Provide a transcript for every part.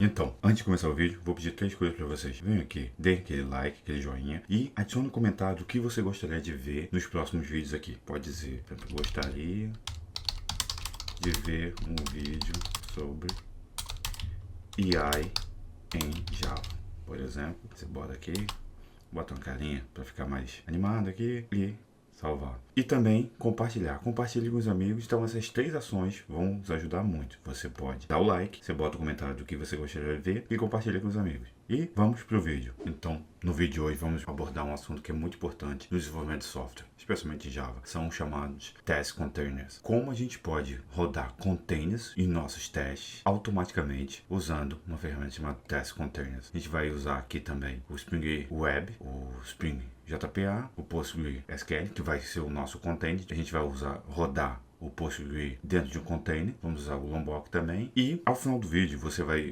Então, antes de começar o vídeo, vou pedir 3 coisas para vocês. Venham aqui, dê aquele like, aquele joinha e adicione um comentário do que você gostaria de ver nos próximos vídeos aqui. Pode dizer, por exemplo, gostaria de ver um vídeo sobre AI em Java. Por exemplo, você bota aqui, bota uma carinha para ficar mais animado aqui e salvar. E também compartilhar. Compartilhe com os amigos. Então essas 3 ações vão nos ajudar muito. Você pode dar o like, você bota o comentário do que você gostaria de ver e compartilha com os amigos. E vamos pro vídeo. Então, no vídeo de hoje vamos abordar um assunto que é muito importante no desenvolvimento de software, especialmente em Java. São chamados test containers. Como a gente pode rodar containers em nossos testes automaticamente usando uma ferramenta chamada test containers. A gente vai usar aqui também o Spring Web, o Spring JPA, o PostgreSQL, que vai ser o nosso container. A gente vai rodar o Postgre dentro de um container, vamos usar o Lombok também. E ao final do vídeo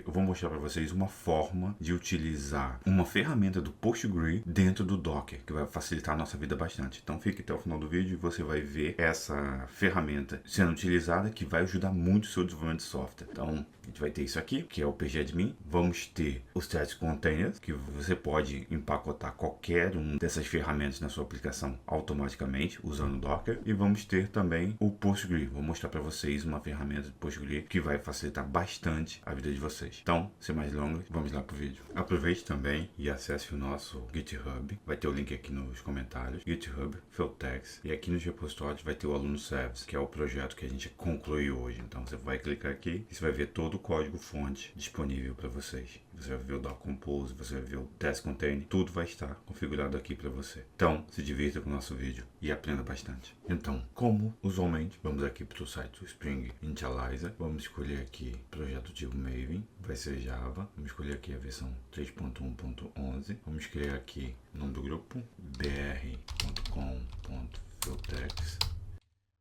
eu vou mostrar para vocês uma forma de utilizar uma ferramenta do Postgre dentro do Docker, que vai facilitar a nossa vida bastante. Então fique até o final do vídeo e você vai ver essa ferramenta sendo utilizada, que vai ajudar muito o seu desenvolvimento de software. Então a gente vai ter isso aqui, que é o pgadmin. Vamos ter os test containers, que você pode empacotar qualquer uma dessas ferramentas na sua aplicação automaticamente usando o Docker. E vamos ter também o Postgre. Vou mostrar para vocês uma ferramenta do Postgre que vai facilitar bastante a vida de vocês. Então, sem mais delongas, vamos lá pro vídeo. Aproveite também e acesse o nosso GitHub. Vai ter o link aqui nos comentários. GitHub, Feltex. E aqui nos repositórios vai ter o Aluno Service, que é o projeto que a gente concluiu hoje. Então, você vai clicar aqui e você vai ver todo o código fonte disponível para vocês. Você vai ver o Docker Compose, você vai ver o Test Container. Tudo vai estar configurado aqui para você. Então, se divirta com o nosso vídeo e aprenda bastante. Então, como usualmente, vamos aqui para o site do Spring Initializer. Vamos escolher aqui projeto tipo Maven, vai ser Java. Vamos escolher aqui a versão 3.1.11. Vamos criar aqui o nome do grupo, br.com.feltex.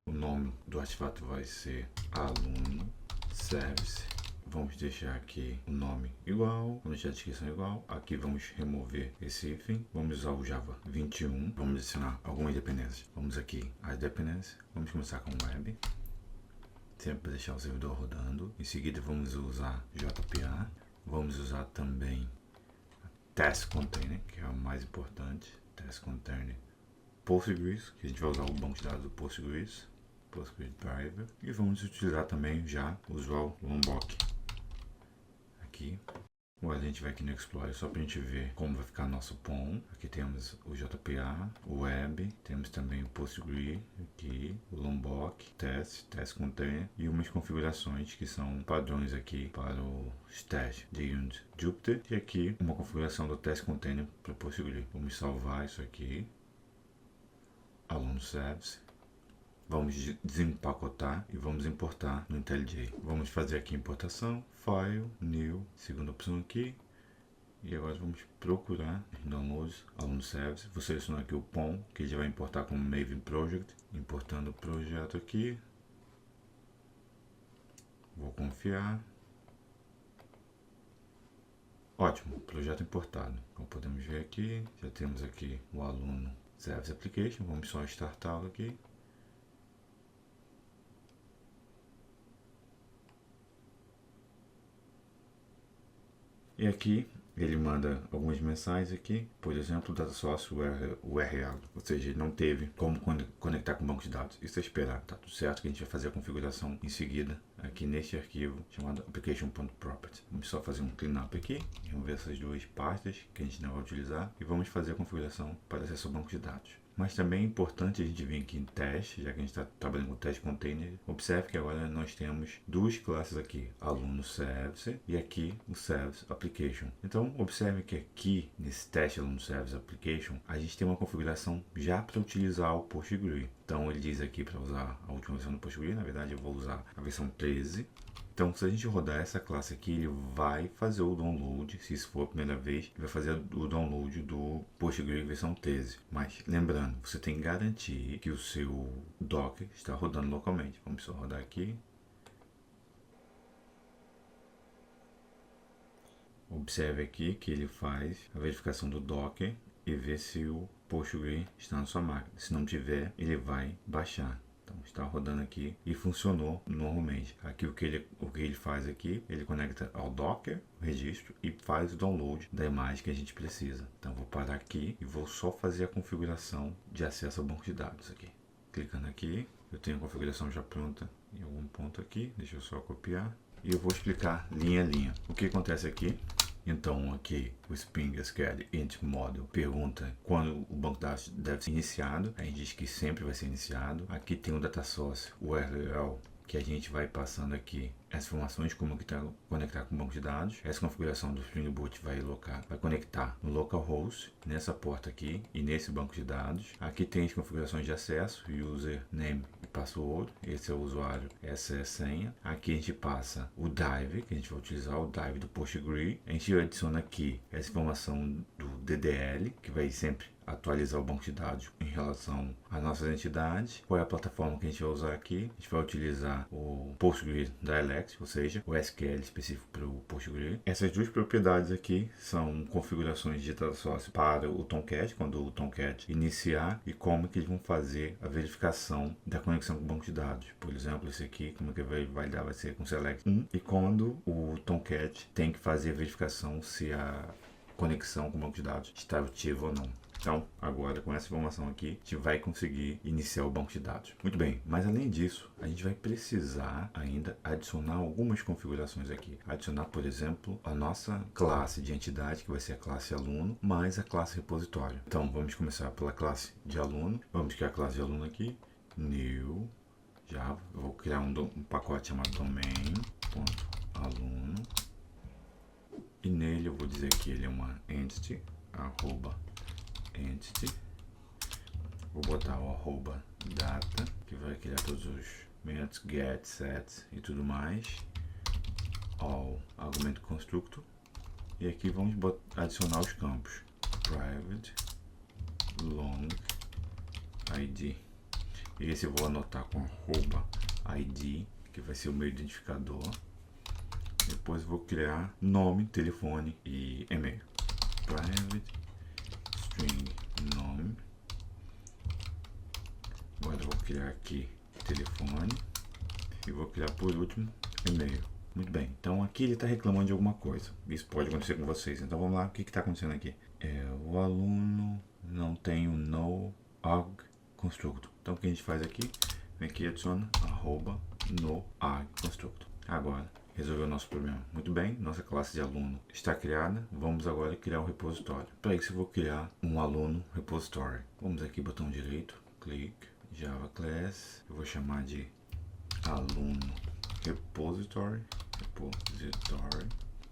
O nome do artefato vai ser aluno service. Vamos deixar aqui o nome igual, vamos deixar a descrição igual. Aqui vamos remover esse hífen. Vamos usar o Java 21. Vamos adicionar algumas dependências. Vamos aqui as dependências. Vamos começar com web. Sempre deixar o servidor rodando. Em seguida vamos usar JPA. Vamos usar também test container, que é o mais importante. Test container Postgres, que a gente vai usar o banco de dados do Postgres. Postgres Driver. E vamos utilizar também já o Usual Lombok. Aqui. Agora a gente vai aqui no Explorer só para a gente ver como vai ficar nosso POM. Aqui temos o JPA, o Web, temos também o Postgre, aqui, o Lombok, Test Container e umas configurações que são padrões aqui para os testes de Unity Jupyter. E aqui uma configuração do Test Container para o Postgre. Vamos salvar isso aqui. Aluno Service. Vamos desempacotar e vamos importar no IntelliJ. Vamos fazer aqui importação, File, New, segunda opção aqui. E agora vamos procurar downloads, aluno service. Vou selecionar aqui o POM, que ele já vai importar como Maven Project. Importando o projeto aqui. Vou confiar. Ótimo, projeto importado. Como podemos ver aqui, já temos aqui o aluno service application. Vamos só startá-lo aqui. E aqui ele manda algumas mensagens aqui, por exemplo, data source URL, ou seja, ele não teve como conectar com o banco de dados. Isso é esperar, tá tudo certo, que a gente vai fazer a configuração em seguida aqui neste arquivo chamado application.property. Vamos só fazer um cleanup aqui, remover essas 2 pastas que a gente não vai utilizar e vamos fazer a configuração para acesso ao banco de dados. Mas também é importante a gente vir aqui em teste, já que a gente está trabalhando com teste container. Observe que agora nós temos 2 classes aqui, aluno service e aqui o service application. Então observe que aqui nesse teste aluno service application a gente tem uma configuração já para utilizar o Postgre. Então ele diz aqui para usar a última versão do Postgre, na verdade eu vou usar a versão 13. Então, se a gente rodar essa classe aqui, ele vai fazer o download, se isso for a primeira vez, ele vai fazer o download do Postgre versão 13. Mas, lembrando, você tem que garantir que o seu Docker está rodando localmente. Vamos só rodar aqui. Observe aqui que ele faz a verificação do Docker e vê se o Postgre está na sua máquina. Se não tiver, ele vai baixar. Então, está rodando aqui e funcionou normalmente. Aqui o que ele faz aqui, ele conecta ao Docker, o registro, e faz o download da imagem que a gente precisa. Então vou parar aqui e vou só fazer a configuração de acesso ao banco de dados aqui. Clicando aqui, eu tenho a configuração já pronta em algum ponto aqui, deixa eu só copiar. E eu vou explicar linha a linha. O que acontece aqui? Então aqui o Spring SQL Int Model pergunta quando o banco de dados deve ser iniciado. A gente diz que sempre vai ser iniciado. Aqui tem o Data Source URL, que a gente vai passando aqui as informações como que está conectar com o banco de dados. Essa configuração do Spring Boot vai conectar no localhost, nessa porta aqui e nesse banco de dados. Aqui tem as configurações de acesso, username e password. Esse é o usuário, essa é a senha. Aqui a gente passa o dive, que a gente vai utilizar o dive do PostgreSQL. A gente adiciona aqui essa informação do DDL, que vai sempre atualizar o banco de dados em relação às nossas entidades. Qual é a plataforma que a gente vai usar aqui? A gente vai utilizar o PostgreSQL Dialect, ou seja, o SQL específico para o PostgreSQL. Essas duas propriedades aqui são configurações de data source para o Tomcat, quando o Tomcat iniciar, e como que eles vão fazer a verificação da conexão com o banco de dados. Por exemplo, esse aqui, como que vai dar, vai ser com select 1, e quando o Tomcat tem que fazer a verificação se a conexão com o banco de dados está ativa ou não. Então, agora com essa informação aqui, a gente vai conseguir iniciar o banco de dados. Muito bem, mas além disso, a gente vai precisar ainda adicionar algumas configurações aqui. Adicionar, por exemplo, a nossa classe de entidade, que vai ser a classe aluno, mais a classe repositório. Então, vamos começar pela classe de aluno. Vamos criar a classe de aluno aqui, new, Java. Eu vou criar um pacote chamado domain.aluno. E nele eu vou dizer que ele é uma entity, entity, vou botar o arroba data, que vai criar todos os métodos get, set e tudo mais, all argumento constructor, e aqui vamos adicionar os campos private, long, id, e esse eu vou anotar com arroba id, que vai ser o meu identificador. Depois vou criar nome, telefone e e-mail. Private string nome. Agora eu vou criar aqui telefone e vou criar por último e-mail. Muito bem, então aqui ele está reclamando de alguma coisa. Isso pode acontecer com vocês. Então vamos lá, o que está acontecendo aqui? O aluno não tem o no arg constructor. Então o que a gente faz aqui? Vem aqui e adiciona arroba no arg constructor. Agora resolveu o nosso problema. Muito bem, nossa classe de aluno está criada. Vamos agora criar um repositório. Para isso eu vou criar um aluno repository. Vamos aqui, botão direito, clique, Java Class. Eu vou chamar de aluno repository.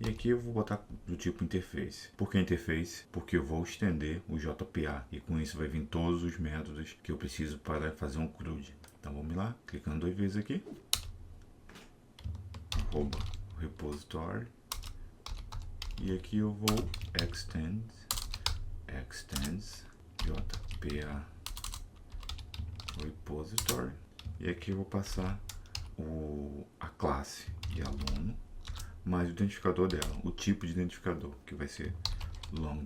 E aqui eu vou botar do tipo interface. Por que interface? Porque eu vou estender o JPA e com isso vai vir todos os métodos que eu preciso para fazer um CRUD. Então vamos lá, clicando 2 vezes aqui. Arroba repository, e aqui eu vou extends JPA repository, e aqui eu vou passar a classe de aluno mais o identificador dela, o tipo de identificador, que vai ser long.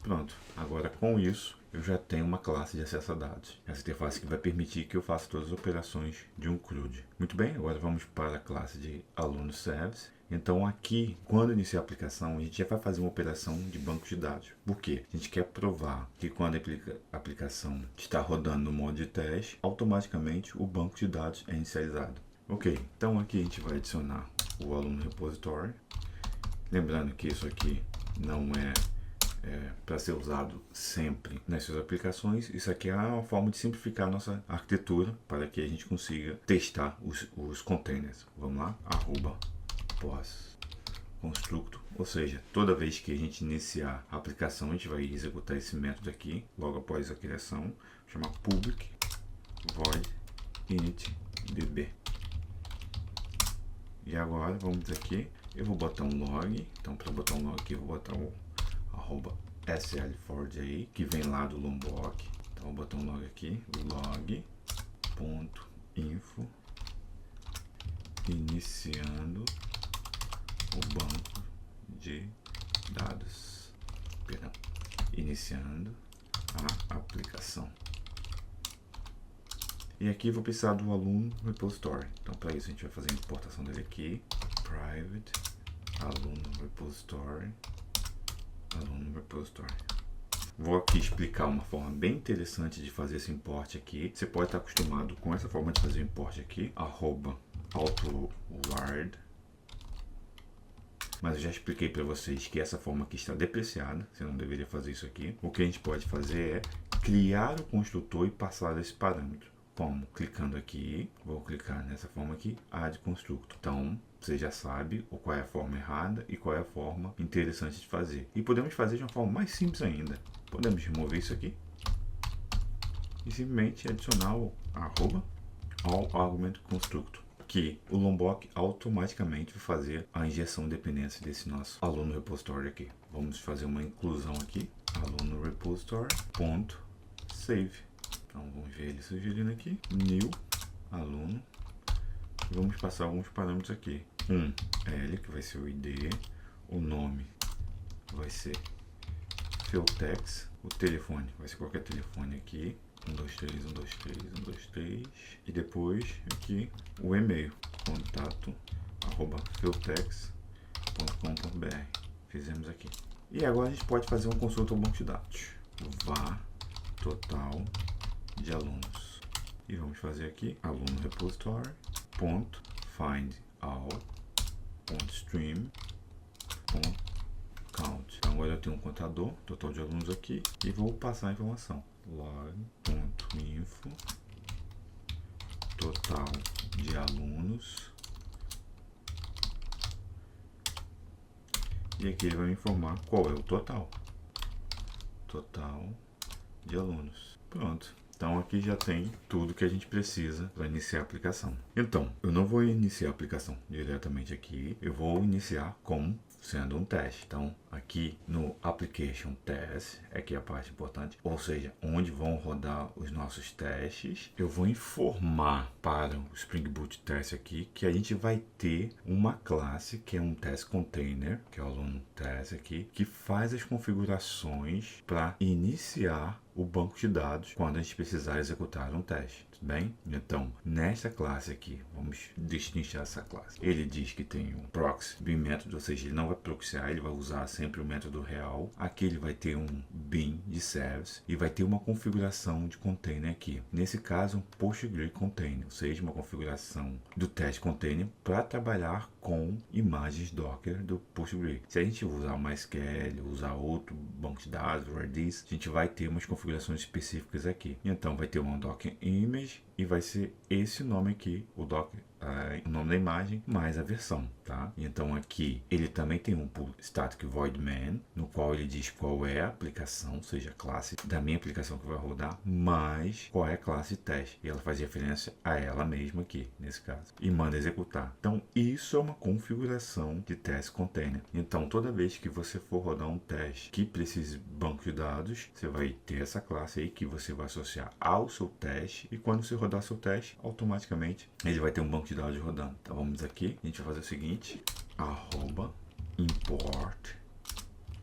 Pronto, agora com isso eu já tenho uma classe de acesso a dados. Essa interface que vai permitir que eu faça todas as operações de um CRUD. Muito bem, agora vamos para a classe de aluno service. Então aqui, quando iniciar a aplicação, a gente já vai fazer uma operação de banco de dados. Por quê? A gente quer provar que quando a aplicação está rodando no modo de teste, automaticamente o banco de dados é inicializado. Ok, então aqui a gente vai adicionar o aluno repository. Lembrando que isso aqui não é para ser usado sempre nas suas aplicações. Isso aqui é uma forma de simplificar a nossa arquitetura para que a gente consiga testar os containers. Vamos lá, arroba pos constructor, ou seja, toda vez que a gente iniciar a aplicação, a gente vai executar esse método aqui, logo após a criação, chamar public void init db. E agora vamos aqui, eu vou botar um log. Então para botar um log aqui, eu vou botar o arroba sl4j, que vem lá do Lombok. Então vou botar um log aqui, log.info, iniciando o banco de dados, iniciando a aplicação. E aqui vou precisar do aluno repository. Então para isso a gente vai fazer a importação dele aqui. Private aluno repository. Aluno repository. Vou aqui explicar uma forma bem interessante de fazer esse import aqui. Você pode estar acostumado com essa forma de fazer o import aqui. @AutoWard. Mas eu já expliquei para vocês que essa forma aqui está depreciada. Você não deveria fazer isso aqui. O que a gente pode fazer é criar o construtor e passar esse parâmetro. Como? Clicando aqui, vou clicar nessa forma aqui, Add Constructor. Então, você já sabe qual é a forma errada e qual é a forma interessante de fazer. E podemos fazer de uma forma mais simples ainda. Podemos remover isso aqui e simplesmente adicionar o @AllArgumentConstructor, que o Lombok automaticamente vai fazer a injeção de dependência desse nosso aluno repository aqui. Vamos fazer uma inclusão aqui, aluno repository.save. Então vamos ver ele sugerindo aqui, new aluno, e vamos passar alguns parâmetros aqui. L, que vai ser o ID, o nome vai ser Philtex, o telefone vai ser qualquer telefone aqui, 123, 123, 123, e depois aqui o e-mail, contato@philtex.com.br. Fizemos aqui. E agora a gente pode fazer uma consulta ao banco de dados. Vá total de alunos. E vamos fazer aqui aluno repository ponto find all ponto stream ponto count. Então agora eu tenho um contador total de alunos aqui e vou passar a informação log.info total de alunos, e aqui ele vai me informar qual é o total de alunos. Pronto. Então aqui já tem tudo que a gente precisa para iniciar a aplicação. Então, eu não vou iniciar a aplicação diretamente aqui, eu vou iniciar como sendo um teste. Então, aqui no Application Test, aqui é a parte importante, ou seja, onde vão rodar os nossos testes, eu vou informar para o Spring Boot Test aqui que a gente vai ter uma classe que é um Test Container, que é o aluno test aqui, que faz as configurações para iniciar o banco de dados quando a gente precisar executar um teste, tudo bem? Então, nesta classe aqui, vamos destrinchar essa classe. Ele diz que tem um proxy bin método, ou seja, ele não vai proxiar, ele vai usar sempre o método real. Aqui ele vai ter um bin de service e vai ter uma configuração de container aqui. Nesse caso, um PostgreSQL container, ou seja, uma configuração do teste container para trabalhar com imagens Docker do PostgreSQL. Se a gente usar o MySQL, usar outro banco de dados, o Redis, a gente vai ter umas configurações específicas aqui. Então vai ter uma Docker Image e vai ser esse nome aqui, o Docker, o nome da imagem, mais a versão, tá? Então aqui ele também tem um pull static void main, no qual ele diz qual é a aplicação, ou seja, a classe da minha aplicação que vai rodar, mais qual é a classe teste. E ela faz referência a ela mesma aqui, nesse caso, e manda executar. Então isso é uma configuração de teste container. Então toda vez que você for rodar um teste que precise de banco de dados, você vai ter essa classe aí que você vai associar ao seu teste, e quando você rodar seu teste, automaticamente ele vai ter um banco de dados rodando. Então vamos aqui, a gente vai fazer o seguinte, @import,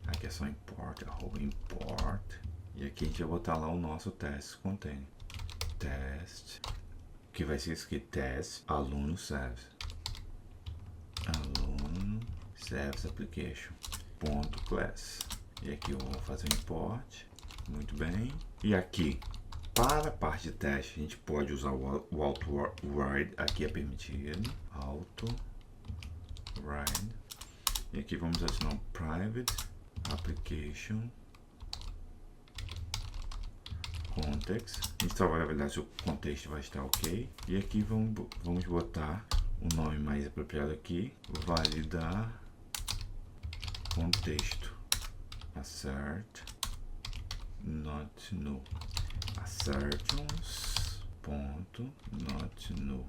aqui é só import, @import, e aqui a gente vai botar lá o nosso teste container, test, que vai ser escrito test aluno service, aluno service application ponto class, e aqui eu vou fazer o import, muito bem, e aqui para a parte de teste, a gente pode usar o AutoWrite, aqui é permitido, AutoWrite, e aqui vamos adicionar um Private Application Context, a gente só vai validar se o contexto vai estar ok, e aqui vamos botar o nome mais apropriado aqui, validar contexto, assert not null, assertions.not null.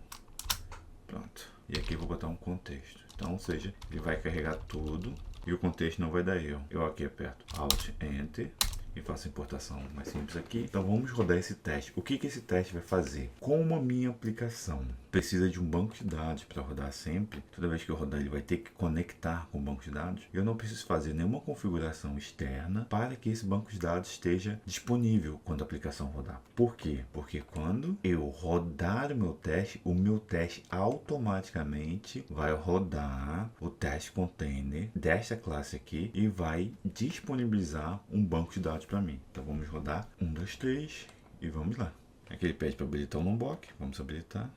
Pronto. E aqui eu vou botar um contexto. Então, ou seja, ele vai carregar tudo e o contexto não vai dar erro. Eu aqui aperto Alt Enter e faço a importação mais simples aqui. Então vamos rodar esse teste. O que esse teste vai fazer? Como a minha aplicação precisa de um banco de dados para rodar sempre. Toda vez que eu rodar, ele vai ter que conectar com o banco de dados. Eu não preciso fazer nenhuma configuração externa para que esse banco de dados esteja disponível quando a aplicação rodar. Por quê? Porque quando eu rodar o meu teste automaticamente vai rodar o teste container desta classe aqui e vai disponibilizar um banco de dados para mim. Então vamos rodar 1, 2, 3 e vamos lá. Aqui ele pede para habilitar o Lombok, vamos habilitar.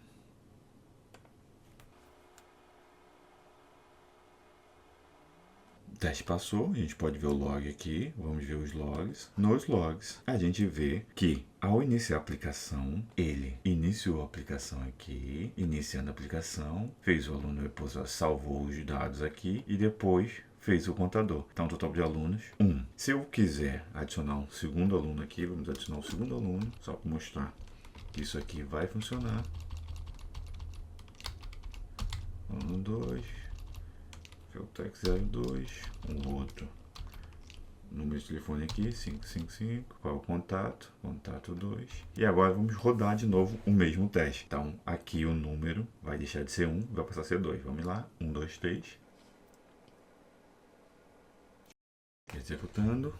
O teste passou, a gente pode ver o log aqui, vamos ver os logs. Nos logs, a gente vê que ao iniciar a aplicação, ele iniciou a aplicação aqui, iniciando a aplicação, fez o aluno repositório, salvou os dados aqui e depois fez o contador. Então, total de alunos, 1. Se eu quiser adicionar um segundo aluno aqui, vamos adicionar um segundo aluno, só para mostrar que isso aqui vai funcionar. Aluno 2. Feltex 02, um outro número de telefone aqui, 555, qual é o contato? Contato 2. E agora vamos rodar de novo o mesmo teste. Então, aqui o número vai deixar de ser 1, vai passar a ser 2. Vamos lá, 1, 2, 3. Executando.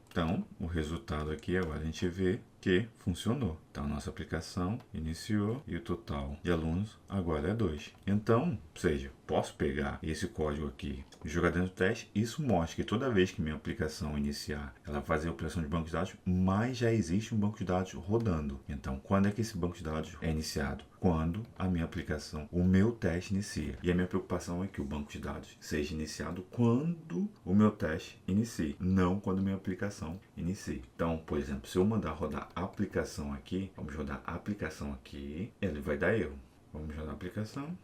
Então, o resultado aqui agora a gente vê que funcionou. Então, nossa aplicação iniciou e o total de alunos agora é 2. Então, ou seja, posso pegar esse código aqui e jogar dentro do teste. Isso mostra que toda vez que minha aplicação iniciar, ela vai fazer a operação de banco de dados, mas já existe um banco de dados rodando. Então, quando é que esse banco de dados é iniciado? Quando a minha aplicação, o meu teste inicia. E a minha preocupação é que o banco de dados seja iniciado quando o meu teste inicie, não quando a minha aplicação inicie. Então, por exemplo, se eu mandar rodar a aplicação aqui, vamos rodar a aplicação aqui, ele vai dar erro. Vamos rodar a aplicação.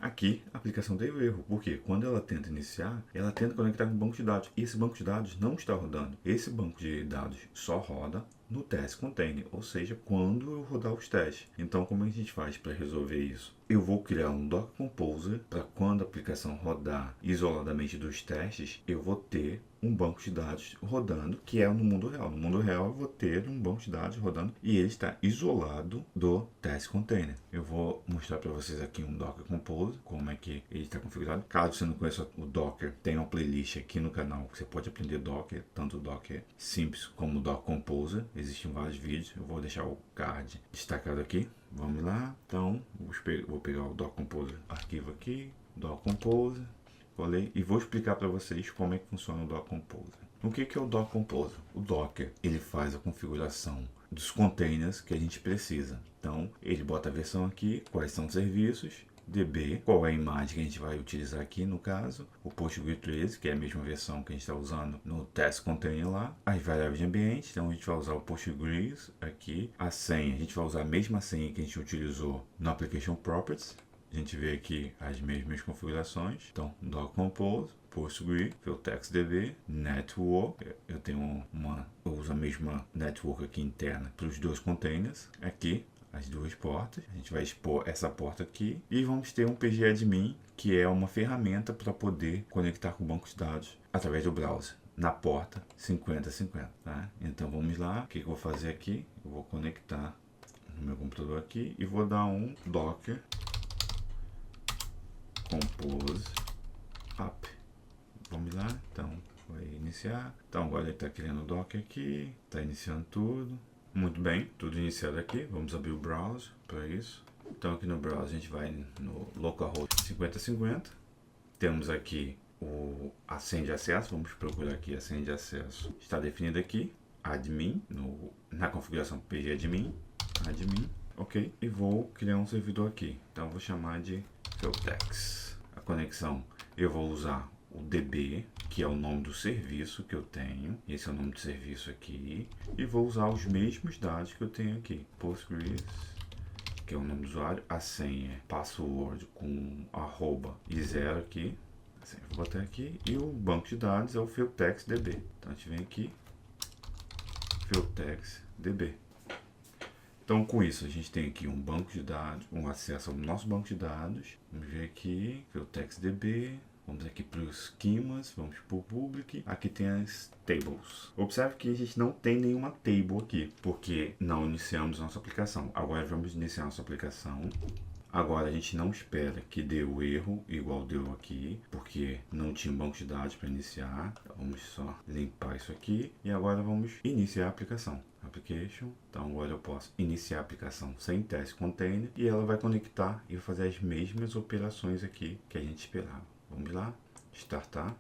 Aqui, a aplicação deu erro, porque quando ela tenta iniciar, ela tenta conectar com o banco de dados. E esse banco de dados não está rodando. Esse banco de dados só roda no test container, ou seja, quando eu rodar os testes. Então, como a gente faz para resolver isso? Eu vou criar um Docker Composer para quando a aplicação rodar isoladamente dos testes, eu vou ter um banco de dados rodando, que é no mundo real. No mundo real, eu vou ter um banco de dados rodando e ele está isolado do test container. Eu vou mostrar para vocês aqui um Docker Composer, como é que ele está configurado. Caso você não conheça o Docker, tem uma playlist aqui no canal que você pode aprender Docker, tanto o Docker Simples como o Docker Composer. Existem vários vídeos, eu vou deixar o card destacado aqui. Vamos lá, então vou pegar o Docker Composer arquivo aqui, Docker Composer, colei e vou explicar para vocês como é que funciona o Docker Composer. O que é o Docker Composer? O Docker, ele faz a configuração dos containers que a gente precisa. Então, ele bota a versão aqui, quais são os serviços, DB, qual é a imagem que a gente vai utilizar aqui no caso, o PostgreSQL 13, que é a mesma versão que a gente está usando no test container lá, as variáveis de ambiente, então a gente vai usar o PostgreSQL aqui, a senha, a gente vai usar a mesma senha que a gente utilizou no Application Properties, a gente vê aqui as mesmas configurações, então Docker Compose, PostgreSQL, FieldTextDB, Network, eu uso a mesma network aqui interna para os dois containers, aqui as duas portas, a gente vai expor essa porta aqui e vamos ter um pgadmin, que é uma ferramenta para poder conectar com o banco de dados através do browser, na porta 5050, tá? Então vamos lá, o que eu vou fazer aqui? Eu vou conectar no meu computador aqui e vou dar um Docker Compose App. Vamos lá, então vai iniciar. Então agora ele está criando o Docker aqui, está iniciando tudo. Muito bem, tudo iniciado aqui. Vamos abrir o browser para isso. Então aqui no browser a gente vai no localhost 5050. Temos aqui a senha de acesso. Vamos procurar aqui a senha de acesso. Está definida aqui, admin, na configuração pgadmin, admin, ok. E vou criar um servidor aqui. Então eu vou chamar de Feltex. A conexão eu vou usar o DB, que é o nome do serviço que eu tenho. Esse é o nome do serviço aqui. E vou usar os mesmos dados que eu tenho aqui. Postgres, que é o nome do usuário. A senha é password com arroba e 0 aqui. Assim, vou botar aqui. E o banco de dados é o FieldTextDB. Então a gente vem aqui. FieldTextDB. Então, com isso, a gente tem aqui um banco de dados, um acesso ao nosso banco de dados. Vamos ver aqui, FieldTextDB, Vamos aqui para os schemas, vamos para o public, aqui tem as tables. Observe que a gente não tem nenhuma table aqui, porque não iniciamos nossa aplicação. Agora vamos iniciar nossa aplicação. Agora a gente não espera que dê o erro igual deu aqui, porque não tinha um banco de dados para iniciar. Vamos só limpar isso aqui e agora vamos iniciar a aplicação. Application, então agora eu posso iniciar a aplicação sem teste container e ela vai conectar e fazer as mesmas operações aqui que a gente esperava. Vamos lá, startar.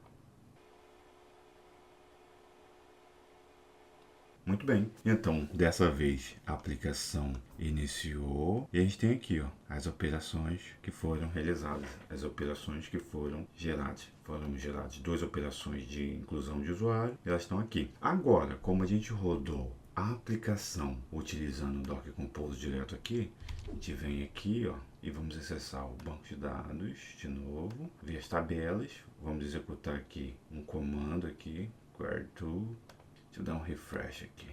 Muito bem, então dessa vez a aplicação iniciou e a gente tem aqui as operações que foram realizadas, as operações que foram geradas. Foram geradas 2 operações de inclusão de usuário, elas estão aqui. Agora, como a gente rodou a aplicação utilizando o Docker Compose direto aqui, a gente vem aqui e vamos acessar o banco de dados de novo, ver as tabelas, vamos executar aqui um comando aqui, query to. Deixa eu dar um refresh aqui.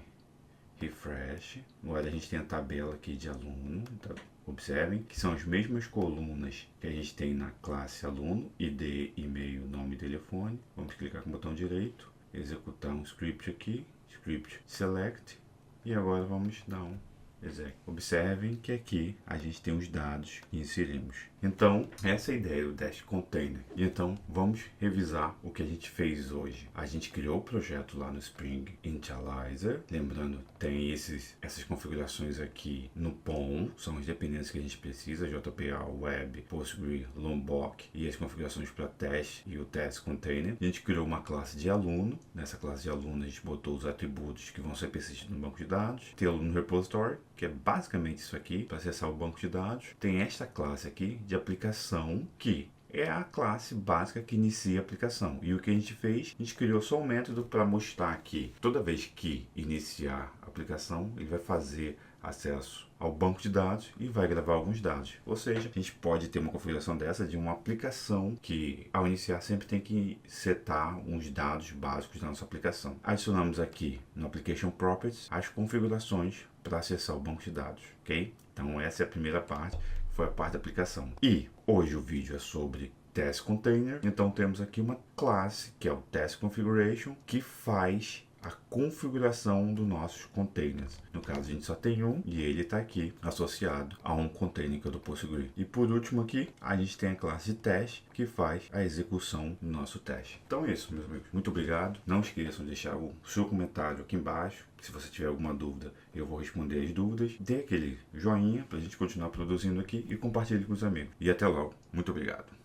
Refresh. Agora a gente tem a tabela aqui de aluno. Então, observem que são as mesmas colunas que a gente tem na classe aluno. ID, e-mail, nome e telefone. Vamos clicar com o botão direito. Executar um script aqui. Script select. E agora vamos dar um exec. Observem que aqui a gente tem os dados que inserimos. Então, essa é a ideia do Test Container. E então, vamos revisar o que a gente fez hoje. A gente criou o projeto lá no Spring Initializer. Lembrando, tem essas configurações aqui no POM. São as dependências que a gente precisa. JPA, Web, Postgre, Lombok e as configurações para teste e o Test Container. A gente criou uma classe de aluno. Nessa classe de aluno, a gente botou os atributos que vão ser persistentes no banco de dados. Tem o aluno repository, que é basicamente isso aqui, para acessar o banco de dados. Tem esta classe aqui de aplicação, que é a classe básica que inicia a aplicação. E o que a gente fez? A gente criou só um método para mostrar que toda vez que iniciar a aplicação, ele vai fazer acesso ao banco de dados e vai gravar alguns dados. Ou seja, a gente pode ter uma configuração dessa de uma aplicação que, ao iniciar, sempre tem que setar uns dados básicos da nossa aplicação. Adicionamos aqui no Application Properties as configurações para acessar o banco de dados, ok? Então essa é a primeira parte, foi a parte da aplicação. E hoje o vídeo é sobre Test Container, então temos aqui uma classe que é o Test Configuration, que faz a configuração dos nossos containers. No caso, a gente só tem um e ele está aqui associado a um container que é do Postgre. E por último aqui, a gente tem a classe de teste que faz a execução do nosso teste. Então é isso, meus amigos. Muito obrigado. Não esqueçam de deixar o seu comentário aqui embaixo. Se você tiver alguma dúvida, eu vou responder as dúvidas. Dê aquele joinha para a gente continuar produzindo aqui e compartilhe com os amigos. E até logo. Muito obrigado.